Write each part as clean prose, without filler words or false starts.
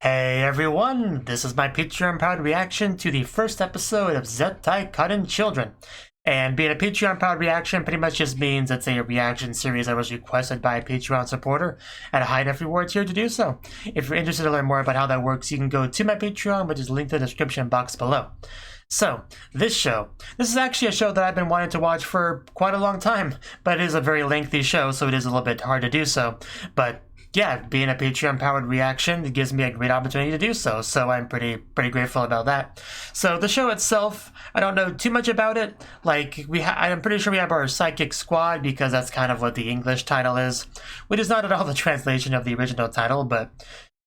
Hey everyone, this is my Patreon-powered reaction to the first episode of Zettai Karen Children. And being a Patreon-powered reaction pretty much just means it's a reaction series that was requested by a Patreon supporter at a high enough reward tier to do so. If you're interested to learn more about how that works, you can go to my Patreon, which is linked in the description box below. So, this is actually a show that I've been wanting to watch for quite a long time, but it is a very lengthy show, so it is a little bit hard to do so. But yeah, being a Patreon-powered reaction, it gives me a great opportunity to do so, so I'm pretty grateful about that. So the show itself, I don't know too much about it. Like, I'm pretty sure we have our psychic squad, because that's kind of what the English title is, which is not at all the translation of the original title, but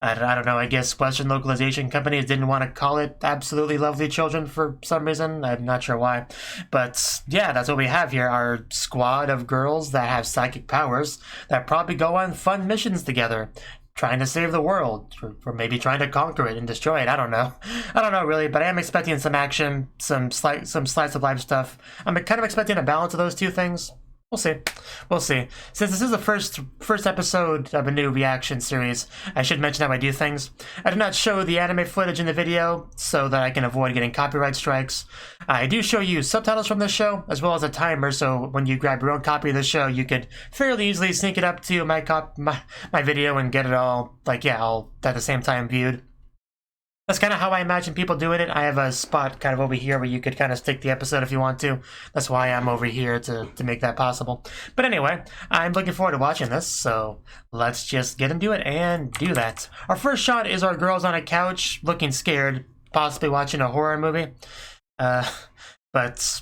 I don't know, I guess Western localization companies didn't want to call it Absolutely Lovely Children for some reason. I'm not sure why. But yeah, that's what we have here, our squad of girls that have psychic powers that probably go on fun missions together, trying to save the world, or maybe trying to conquer it and destroy it. I don't know really, but I am expecting some action, some slice of life stuff. I'm kind of expecting a balance of those two things. We'll see. Since this is the first episode of a new reaction series, I should mention how I do things. I do not show the anime footage in the video so that I can avoid getting copyright strikes. I do show you subtitles from the show, as well as a timer, so when you grab your own copy of the show, you could fairly easily sync it up to my video and get it all, all at the same time viewed. That's kind of how I imagine people doing it. I have a spot kind of over here where you could kind of stick the episode if you want to. That's why I'm over here to make that possible. But anyway, I'm looking forward to watching this, so let's just get into it and do that. Our first shot is our girls on a couch looking scared, possibly watching a horror movie. But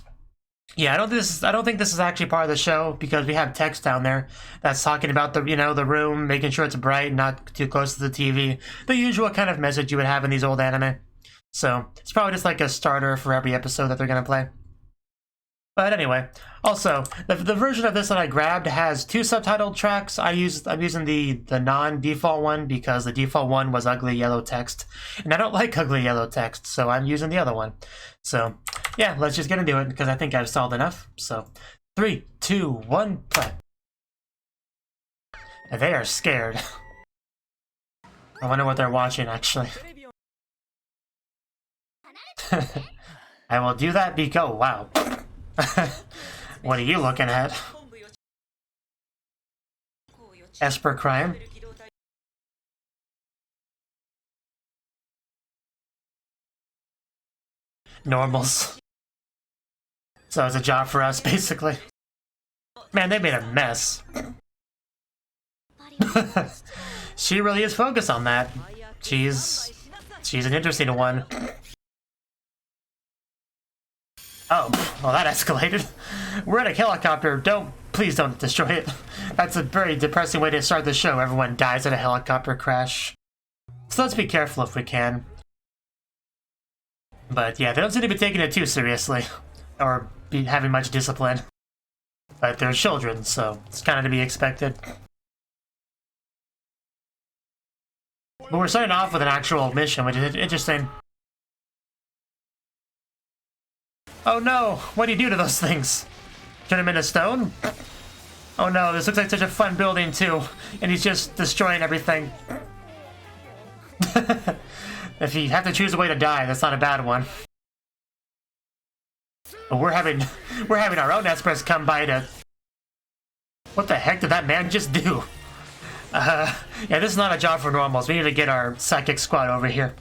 yeah, I don't think this is actually part of the show, because we have text down there that's talking about the the room, making sure it's bright, not too close to the TV. The usual kind of message you would have in these old anime. So it's probably just like a starter for every episode that they're gonna play. But anyway, also the version of this that I grabbed has two subtitled tracks. I'm using the non-default one because the default one was ugly yellow text, and I don't like ugly yellow text, so I'm using the other one. So yeah, let's just get into it, because I think I've stalled enough. So 3, 2, 1, play. And they are scared. I wonder what they're watching, actually. I will do that because, oh, wow. What are you looking at? Esper crime? Normals. So it's a job for us, basically. Man, they made a mess. She really is focused on that. She's an interesting one. Oh, well, that escalated. We're in a helicopter. Please don't destroy it. That's a very depressing way to start the show. Everyone dies in a helicopter crash. So let's be careful if we can. But yeah, they don't seem to be taking it too seriously, or be having much discipline. But they're children, so it's kind of to be expected. But we're starting off with an actual mission, which is interesting. Oh no! What do you do to those things? Turn them into stone? Oh no, this looks like such a fun building too, and he's just destroying everything. If you have to choose a way to die, that's not a bad one. But we're having our own experts come by to... What the heck did that man just do? Yeah, this is not a job for normals. We need to get our psychic squad over here.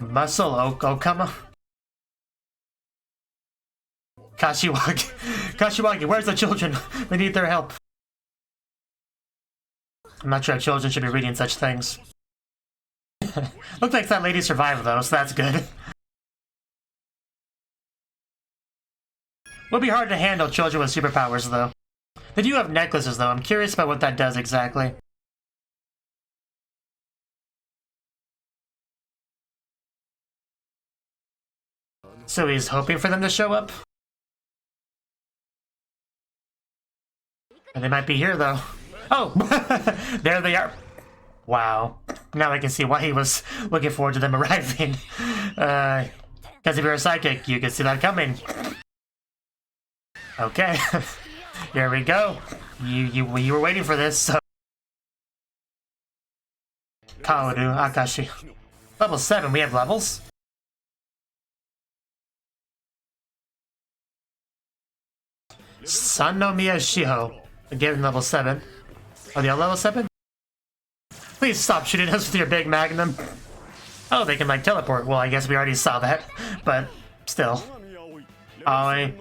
Muscle Okama? Kashiwagi, where's the children? We need their help. I'm not sure if children should be reading such things. Looks like that lady survived though, so that's good. Would be hard to handle children with superpowers though. They do have necklaces though. I'm curious about what that does exactly. So he's hoping for them to show up? And they might be here though. Oh! There they are. Wow. Now I can see why he was looking forward to them arriving. Because if you're a psychic, you can see that coming. Okay. Here we go. You were waiting for this, so Kaoru, Akashi. Level 7, we have levels? Sannomiya Shiho. Again, level 7. Are they all level 7? Please stop shooting us with your big magnum. Oh, they can like teleport. Well, I guess we already saw that, but still. Aoi.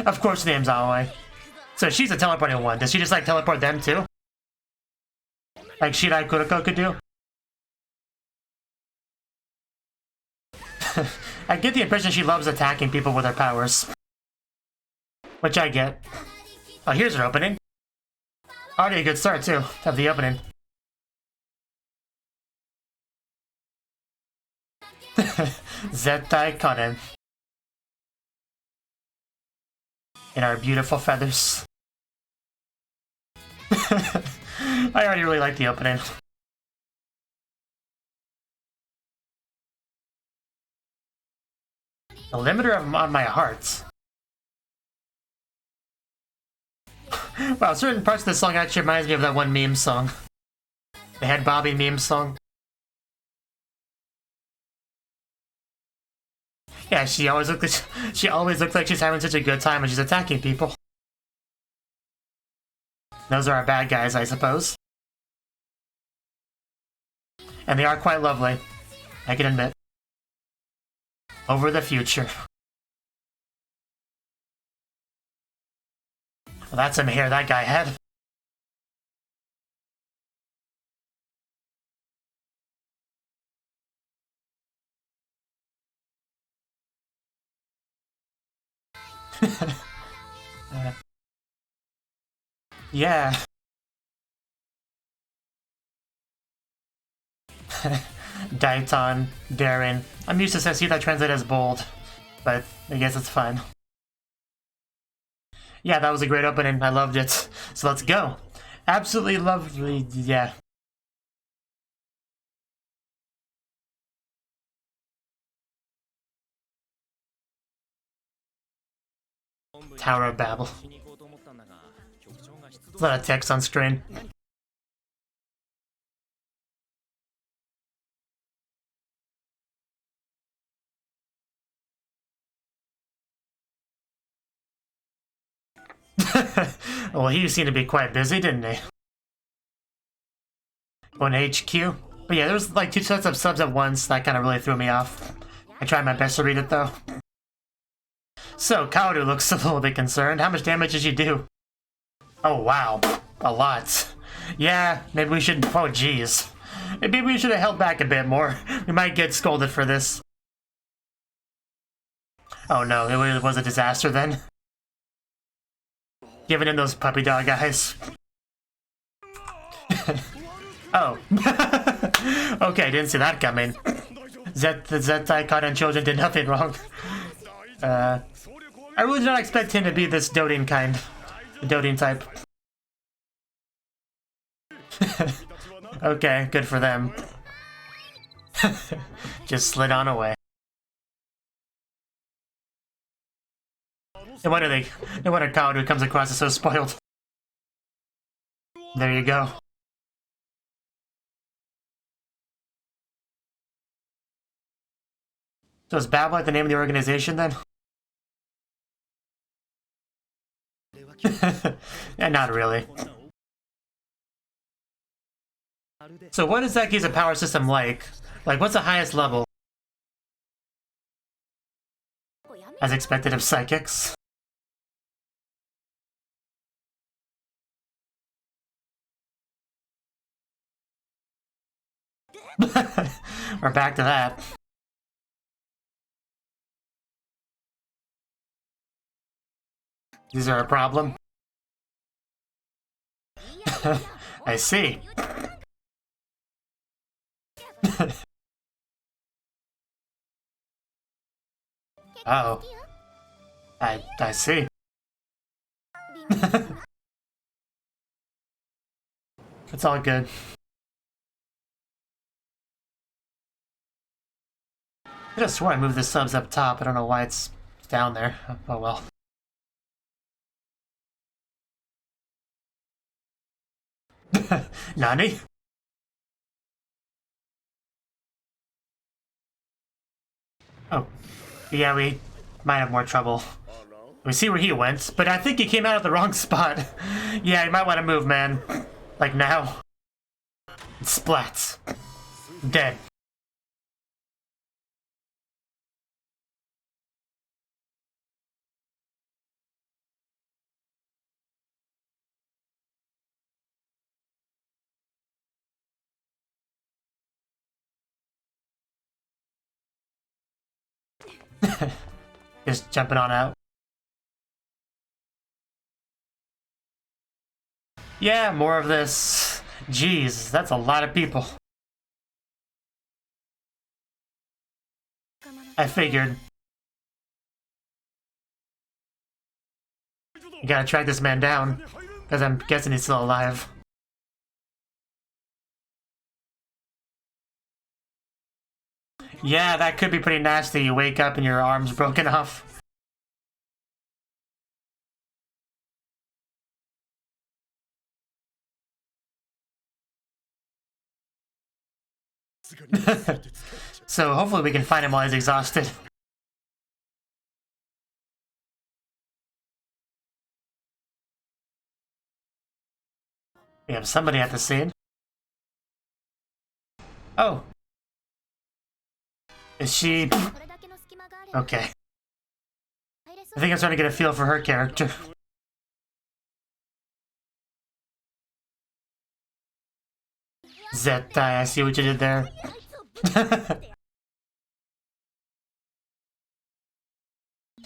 Of course the name's Aoi. So she's a teleporting one. Does she just like teleport them too? Like Shirai Kuroko could do? I get the impression she loves attacking people with her powers. Which I get. Oh, here's her opening. Already a good start too, of the opening. Zettai Karen. In our beautiful feathers. I already really like the opening. The limiter on my heart. Wow, certain parts of the song actually reminds me of that one meme song. The Head Bobby meme song. Yeah, she always looks like she's having such a good time when she's attacking people. Those are our bad guys, I suppose. And they are quite lovely, I can admit. Over the future. Well, that's some hair that guy had. Yeah. Daiton, Darren. I'm used to see that translated as bold, but I guess it's fine. Yeah, that was a great opening. I loved it. So let's go. Absolutely lovely. Yeah. Tower of Babel. There's a lot of text on screen. Well, he seemed to be quite busy, didn't he? On HQ. But yeah, there was like 2 sets of subs at once. That kind of really threw me off. I tried my best to read it, though. So, Kaoru looks a little bit concerned. How much damage did you do? Oh, wow. A lot. Yeah, maybe we should... Oh, jeez. Maybe we should have held back a bit more. We might get scolded for this. Oh, no. It was a disaster, then. Giving him those puppy dog eyes. Oh. Okay, didn't see that coming. The Zettai Karen Children did nothing wrong. I really did not expect him to be this doting kind. Doting type. Okay, good for them. Just slid on away. No wonder Kaoru comes across as so spoiled. There you go. So is Babel like the name of the organization then? Yeah, not really. So what exactly is a power system like? Like, what's the highest level? As expected of psychics? We're back to that. These are a problem? I see. Uh-oh. I see. It's all good. I just swore I moved the subs up top. I don't know why it's down there. Oh well. Nani? Oh. Yeah, we might have more trouble. We see where he went, but I think he came out of the wrong spot. Yeah, you might want to move, man. Like now. Splats. Dead. Just jumping on out. Yeah, more of this. Jeez, that's a lot of people. I figured. You gotta track this man down, because I'm guessing he's still alive. Yeah, that could be pretty nasty. You wake up and your arm's broken off. So hopefully we can find him while he's exhausted. We have somebody at the scene. Oh. Is she... Okay. I think I'm starting to get a feel for her character. Zettai, I see what you did there.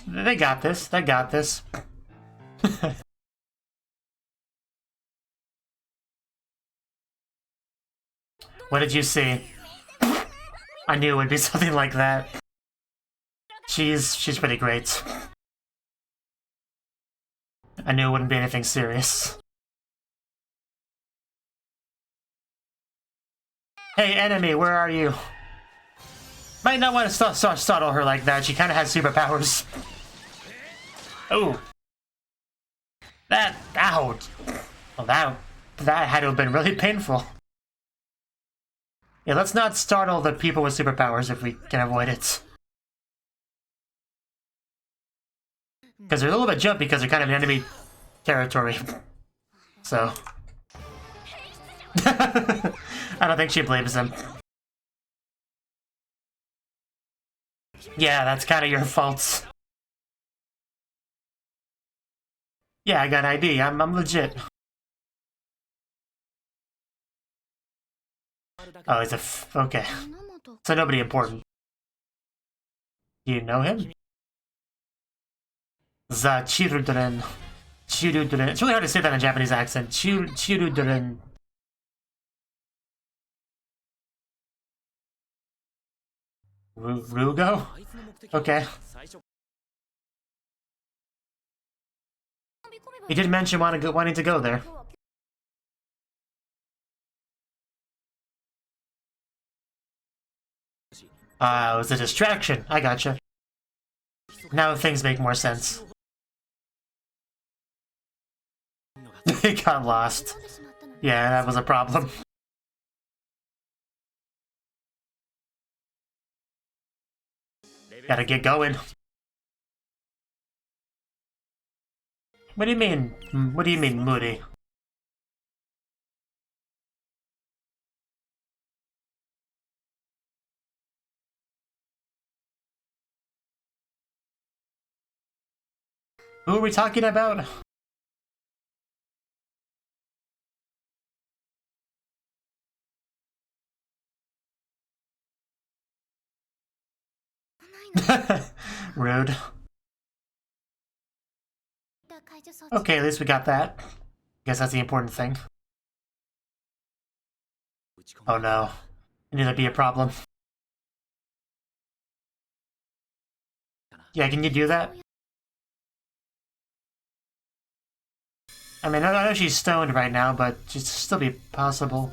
They got this, they got this. What did you see? I knew it would be something like that. She's pretty great. I knew it wouldn't be anything serious. Hey, enemy, where are you? Might not want to startle her like that. She kind of has superpowers. Oh. That, ow. Well, that had to have been really painful. Yeah, let's not startle the people with superpowers if we can avoid it. Because they're a little bit jumpy because they're kind of in enemy territory. So. I don't think she blames him. Yeah, that's kind of your fault. Yeah, I got ID. I'm legit. Oh, he's okay. So nobody important. Do you know him? Children. Children. It's really hard to say that in a Japanese accent. Children. Rugo? Okay. He did mention wanting to go there. It was a distraction. I gotcha. Now things make more sense. He got lost. Yeah, that was a problem. Gotta get going. What do you mean? What do you mean, moody? Who are we talking about? Rude. Okay, at least we got that. Guess that's the important thing. Oh no. I knew that'd be a problem. Yeah, can you do that? I mean, I know she's stoned right now, but it should still be possible.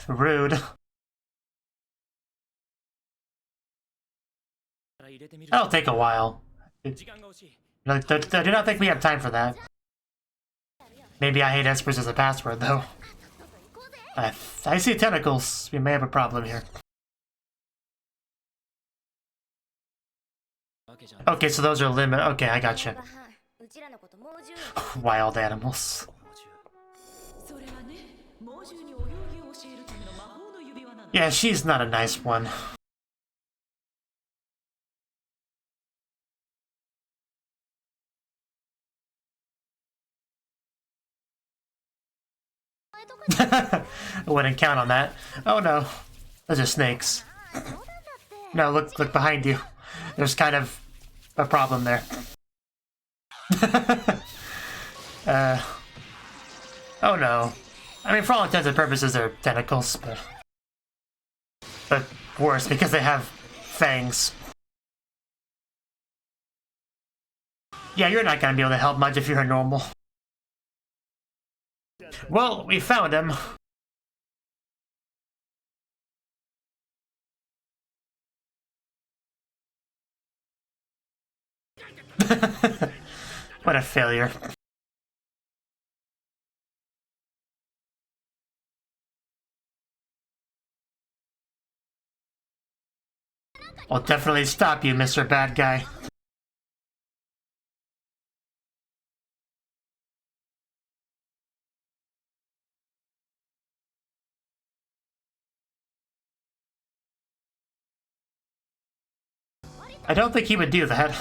Rude. That'll take a while. Do not think we have time for that. Maybe I hate espers as a password, though. I see tentacles. We may have a problem here. Okay, so those are limit. Okay, I gotcha. Wild animals. Yeah, she's not a nice one. I wouldn't count on that. Oh no, those are snakes. No, look behind you. There's kind of a problem there. Oh no. I mean, for all intents and purposes, they're tentacles, but worse because they have fangs. Yeah, you're not gonna be able to help much if you're a normal. Well, we found him. What a failure. I'll definitely stop you, Mr. Bad Guy. I don't think he would do that.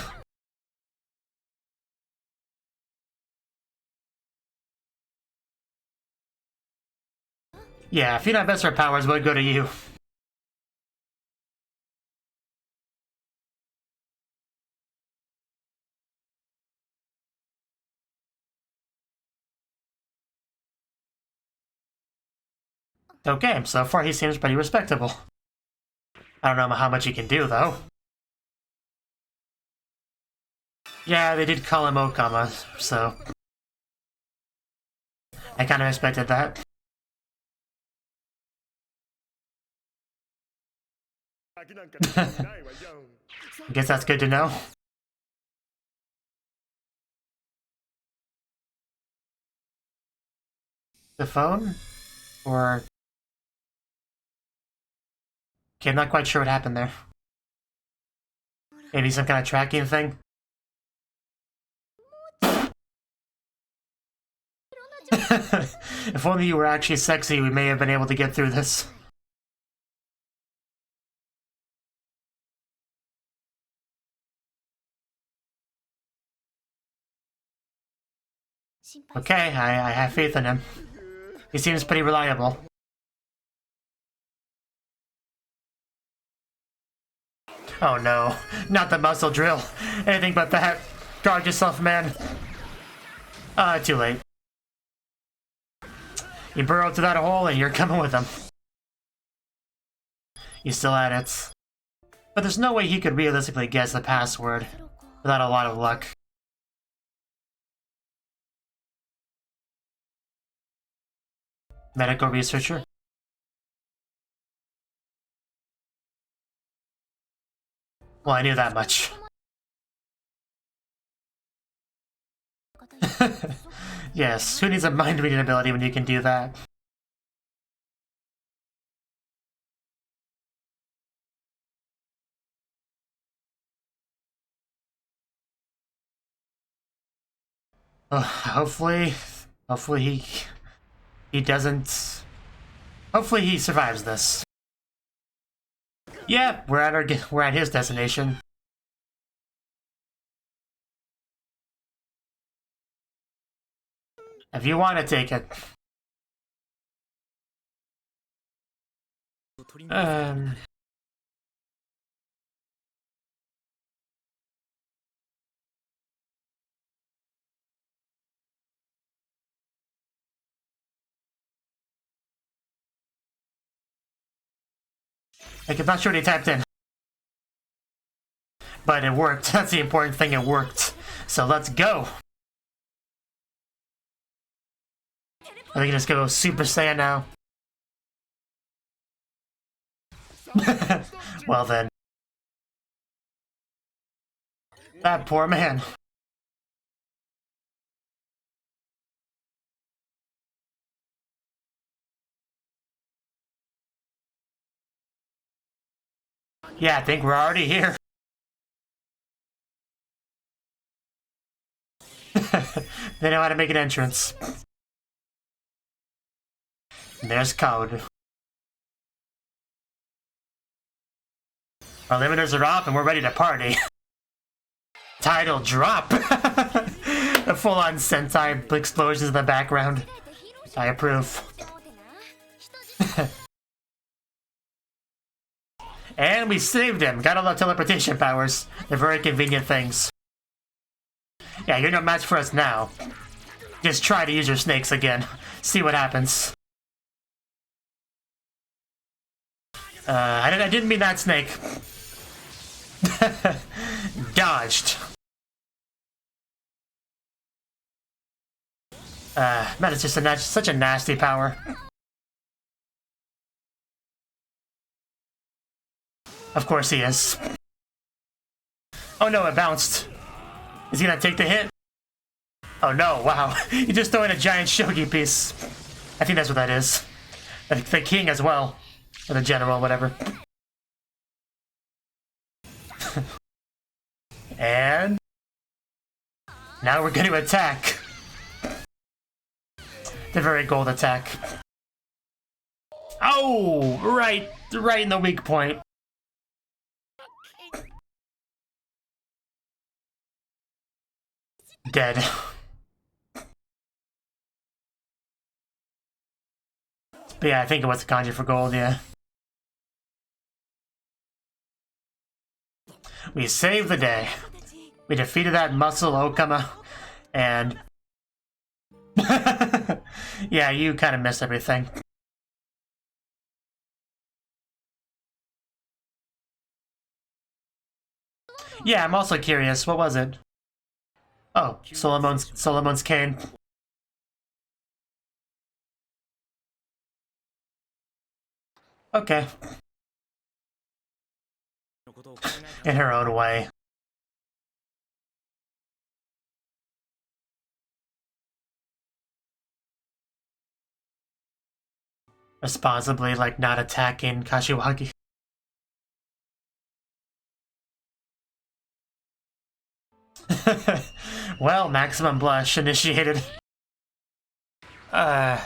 Yeah, if you don't have Vesper powers, would go to you. Okay, so far he seems pretty respectable. I don't know how much he can do, though. Yeah, they did call him Okama, so... I kind of expected that. I guess that's good to know. The phone? Or... Okay, I'm not quite sure what happened there. Maybe some kind of tracking thing? If only you were actually sexy, we may have been able to get through this. Okay, I have faith in him. He seems pretty reliable. Oh no, not the muscle drill. Anything but that. Guard yourself, man. Too late. You burrowed through that hole and you're coming with him. He's still at it. But there's no way he could realistically guess the password without a lot of luck. Medical researcher? Well, I knew that much. Yes, who needs a mind-reading ability when you can do that? Hopefully he doesn't... Hopefully he survives this. Yeah, we're at his destination. If you want to take it. I'm not sure what he typed in. But it worked. That's the important thing, it worked. So let's go. Are they gonna just go Super Saiyan now? Well then. That poor man. Yeah, I think we're already here. They know how to make an entrance. And there's Claud. Our limiters are off and we're ready to party. Title drop! A full-on Sentai explosions in the background. I approve. And we saved him! Gotta love teleportation powers. They're very convenient things. Yeah, you're no match for us now. Just try to use your snakes again. See what happens. I didn't mean that snake. Dodged. Man, it's just such a nasty power. Of course he is. Oh no, it bounced. Is he gonna take the hit? Oh no, wow. He's just throwing a giant shogi piece. I think that's what that is. The king as well. Or the general, whatever. And... now we're gonna attack. The very gold attack. Oh! Right in the weak point. Dead. But yeah, I think it was the kanji for gold, yeah. We saved the day. We defeated that muscle Okama, and... yeah, you kind of missed everything. Yeah, I'm also curious, what was it? Oh, Solomon's cane. Okay. In her own way. Responsibly, like not attacking Kashiwagi. Well, maximum blush initiated. Man.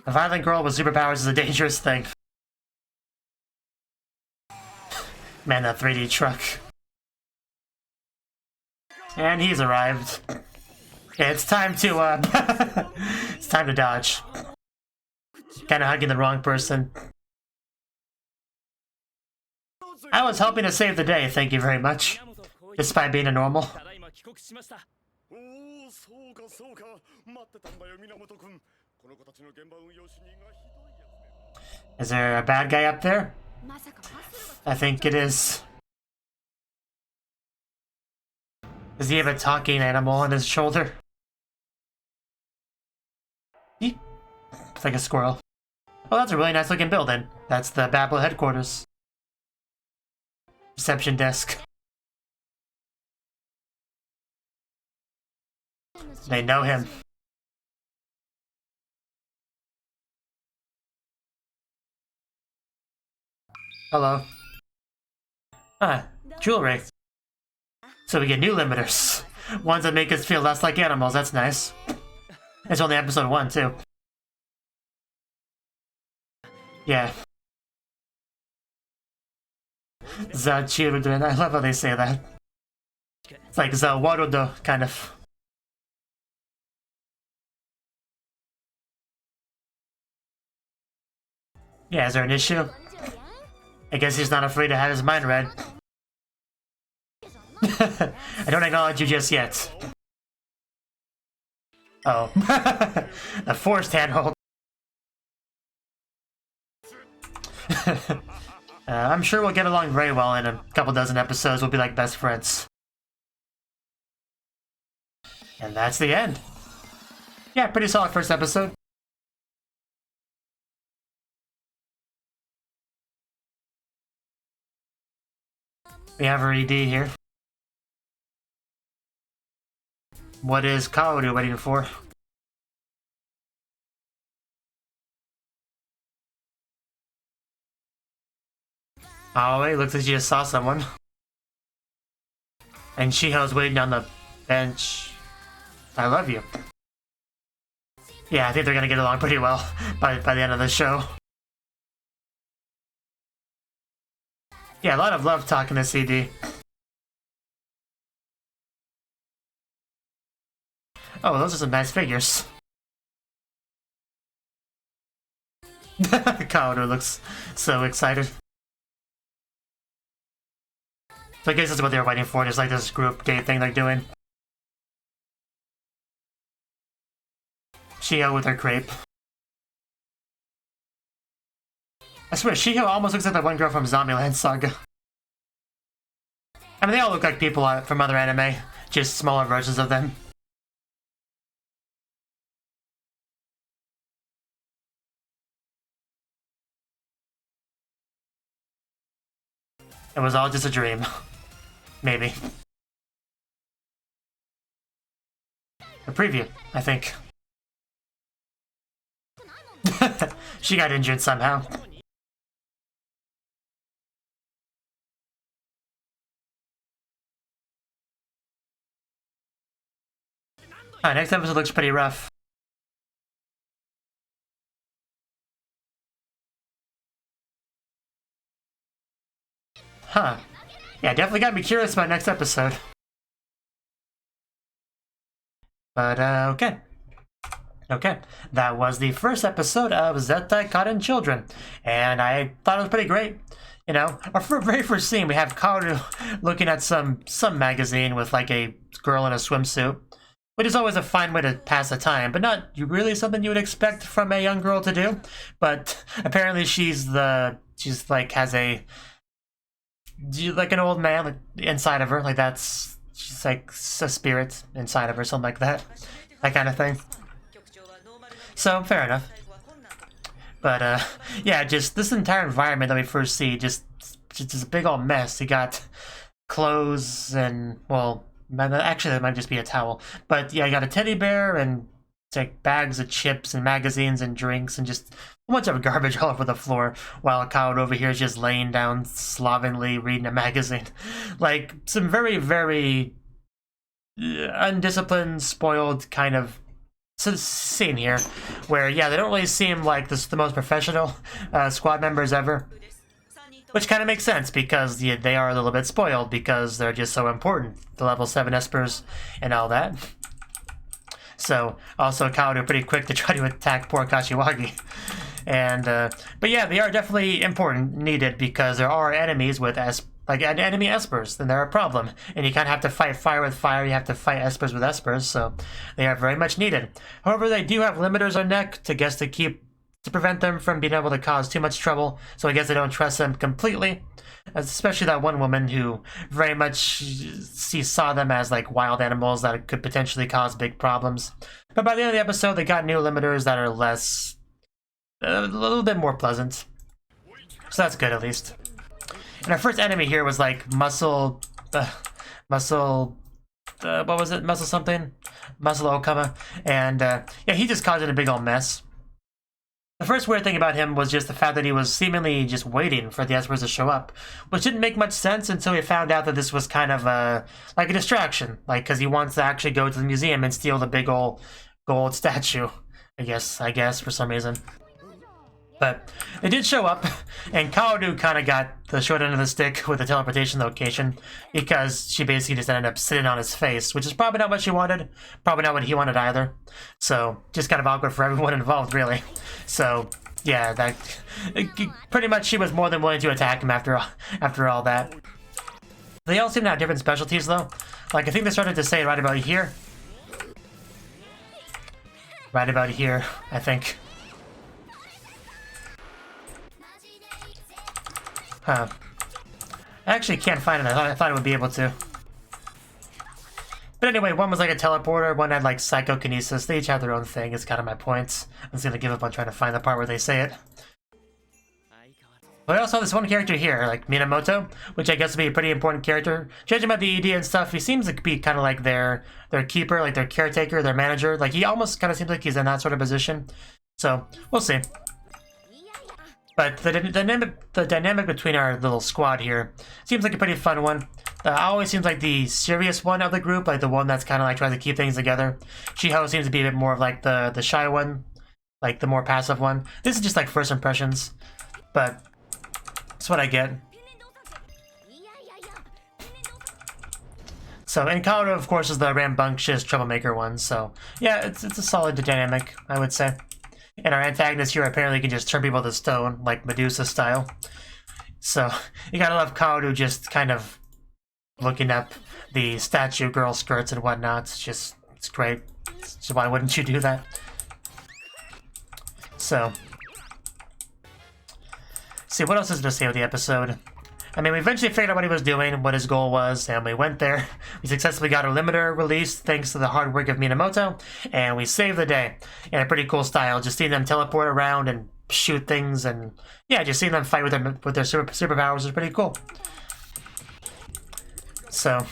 A violent girl with superpowers is a dangerous thing. Man, that 3D truck. And he's arrived. Yeah, it's time to, it's time to dodge. Kinda hugging the wrong person. I was hoping to save the day, thank you very much. Despite being a normal. Is there a bad guy up there? I think it is. Does he have a talking animal on his shoulder? It's like a squirrel. Oh, that's a really nice looking building. That's the Babel headquarters. Reception desk. They know him. Hello. Ah, jewelry. So we get new limiters. Ones that make us feel less like animals, that's nice. It's only episode 1, too. Yeah. The children, I love how they say that. It's like the warudo, kind of. Yeah, is there an issue? I guess he's not afraid to have his mind read. I don't acknowledge you just yet. Oh. A forced handhold. I'm sure we'll get along very well in a couple dozen episodes. We'll be like best friends. And that's the end. Yeah, pretty solid first episode. We have our ED here. What is Claud waiting for? Oh, it looks like she just saw someone. And Shiho's waiting on the bench. I love you. Yeah, I think they're gonna get along pretty well by the end of the show. Yeah, a lot of love talking to CD. Oh, those are some nice figures. Kaoru looks so excited. So I guess that's what they were waiting for, just like this group date thing they're doing. Shiho with her crepe. I swear, Shiho almost looks like that one girl from Zombieland Saga. I mean, they all look like people from other anime, just smaller versions of them. It was all just a dream. Maybe. A preview, I think. She got injured somehow. Next episode looks pretty rough. Huh. Yeah, definitely got me curious about next episode. But, okay. Okay, that was the first episode of Zettai Karen Children, and I thought it was pretty great. You know, our very first scene, we have Kaoru looking at some magazine with like a girl in a swimsuit, which is always a fine way to pass the time, but not really something you would expect from a young girl to do. But apparently she's like has a like an old man like, inside of her, like she's like a spirit inside of her, something like that kind of thing. So, fair enough. But, yeah, just this entire environment that we first see, just a big old mess. You got clothes and, well, actually that might just be a towel. But, yeah, you got a teddy bear and like bags of chips and magazines and drinks and just a bunch of garbage all over the floor, while Cloud over here is just laying down slovenly reading a magazine. Like, some very, very undisciplined, spoiled kind of scene here, where yeah, they don't really seem like the most professional squad members ever, which kind of makes sense because they are a little bit spoiled because they're just so important, the level 7 espers and all that. So also Kaoru pretty quick to try to attack poor Kashiwagi, and but yeah, they are definitely important, needed, because there are enemies with enemy espers, then they're a problem. And you kind of have to fight fire with fire, you have to fight espers with espers, so they are very much needed. However, they do have limiters on deck to prevent them from being able to cause too much trouble, so I guess they don't trust them completely. Especially that one woman who very much saw them as like wild animals that could potentially cause big problems. But by the end of the episode, they got new limiters that are a little bit more pleasant. So that's good, at least. And our first enemy here was like Muscle Muscle something? Muscle Okama. And yeah, he just caused a big old mess. The first weird thing about him was just the fact that he was seemingly just waiting for the espers to show up, which didn't make much sense until we found out that this was kind of like a distraction, like because he wants to actually go to the museum and steal the big old gold statue, I guess for some reason. But they did show up, and Kaoru kind of got the short end of the stick with the teleportation location, because she basically just ended up sitting on his face, which is probably not what she wanted, probably not what he wanted either. So, just kind of awkward for everyone involved, really. So, yeah, pretty much she was more than willing to attack him after all that. They all seem to have different specialties, though. Like, I think they started to say right about here. Right about here, I think. Huh. I actually can't find it. I thought it would be able to. But anyway, one was like a teleporter, one had like psychokinesis. They each have their own thing, is kind of my points. I'm just gonna give up on trying to find the part where they say it. But I also have this one character here, like Minamoto, which I guess would be a pretty important character. Judging by the ED and stuff, he seems to be kind of like their keeper, like their caretaker, their manager. Like he almost kind of seems like he's in that sort of position. So, we'll see. But the dynamic between our little squad here seems like a pretty fun one. Always seems like the serious one of the group, like the one that's kind of like trying to keep things together. Shiho seems to be a bit more of like the shy one, like the more passive one. This is just like first impressions, but that's what I get. So, and Kaoru, of course, is the rambunctious troublemaker one, so yeah, it's a solid dynamic, I would say. And our antagonist here apparently can just turn people to stone, like Medusa style. So, you gotta love Kaoru just kind of looking up the statue girl skirts and whatnot. It's great. So why wouldn't you do that? So, see, what else is to say with the episode? I mean, we eventually figured out what he was doing, what his goal was, and we went there. We successfully got our limiter released thanks to the hard work of Minamoto, and we saved the day in a pretty cool style. Just seeing them teleport around and shoot things, and yeah, just seeing them fight with their superpowers is pretty cool. So,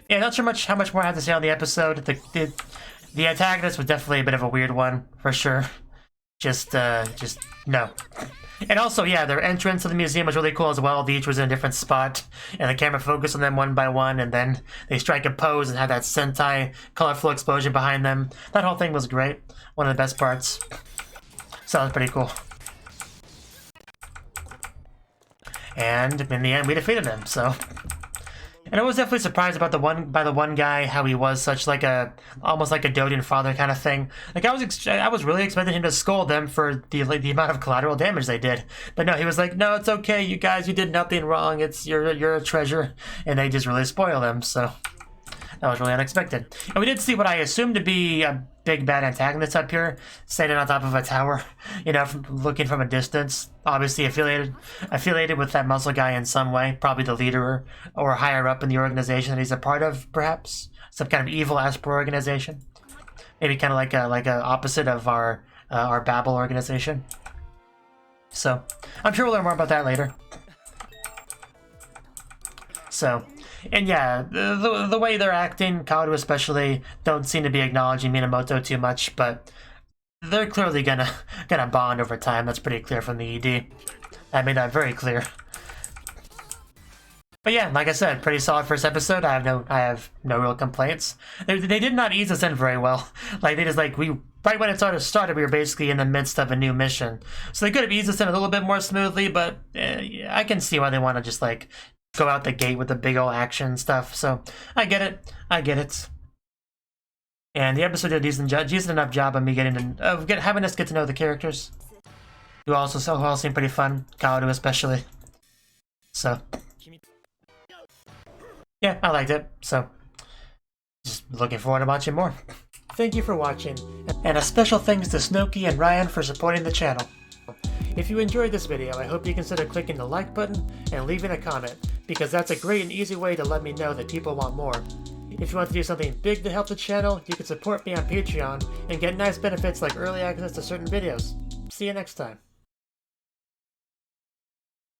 yeah, not sure how much more I have to say on the episode. The antagonist was definitely a bit of a weird one, for sure. Just no. And also, yeah, their entrance to the museum was really cool as well. Each was in a different spot, and the camera focused on them one by one, and then they strike a pose and have that Sentai colorful explosion behind them. That whole thing was great. One of the best parts. So that was pretty cool. And in the end, we defeated them, so... And I was definitely surprised about the one guy, how he was such like almost like a doting father kind of thing. Like I was really expecting him to scold them for the amount of collateral damage they did, but no, he was like, no, it's okay, you guys, you did nothing wrong. You're a treasure, and they just really spoil them. So that was really unexpected. And we did see what I assumed to be a big bad antagonist up here, standing on top of a tower, you know, looking from a distance. Obviously affiliated with that muscle guy in some way, probably the leader or higher up in the organization that he's a part of, perhaps some kind of evil Asper organization. Maybe kind of like a opposite of our Babel organization. So I'm sure we'll learn more about that later. So, and yeah, the way they're acting, Kaoru especially, don't seem to be acknowledging Minamoto too much, but they're clearly gonna bond over time. That's pretty clear from the ED. I made that very clear. But yeah, like I said, pretty solid first episode. I have no real complaints. They did not ease us in very well. Like they just right when it started, we were basically in the midst of a new mission. So they could have eased us in a little bit more smoothly, but I can see why they want to just like go out the gate with the big old action stuff. So I get it. And the episode did a decent enough job of me having us get to know the characters, who all seem pretty fun. Kaoru especially. So yeah, I liked it. So just looking forward to watching more. Thank you for watching, and a special thanks to Cnouki and Ryan for supporting the channel. If you enjoyed this video, I hope you consider clicking the like button and leaving a comment, because that's a great and easy way to let me know that people want more. If you want to do something big to help the channel, you can support me on Patreon and get nice benefits like early access to certain videos. See you next time.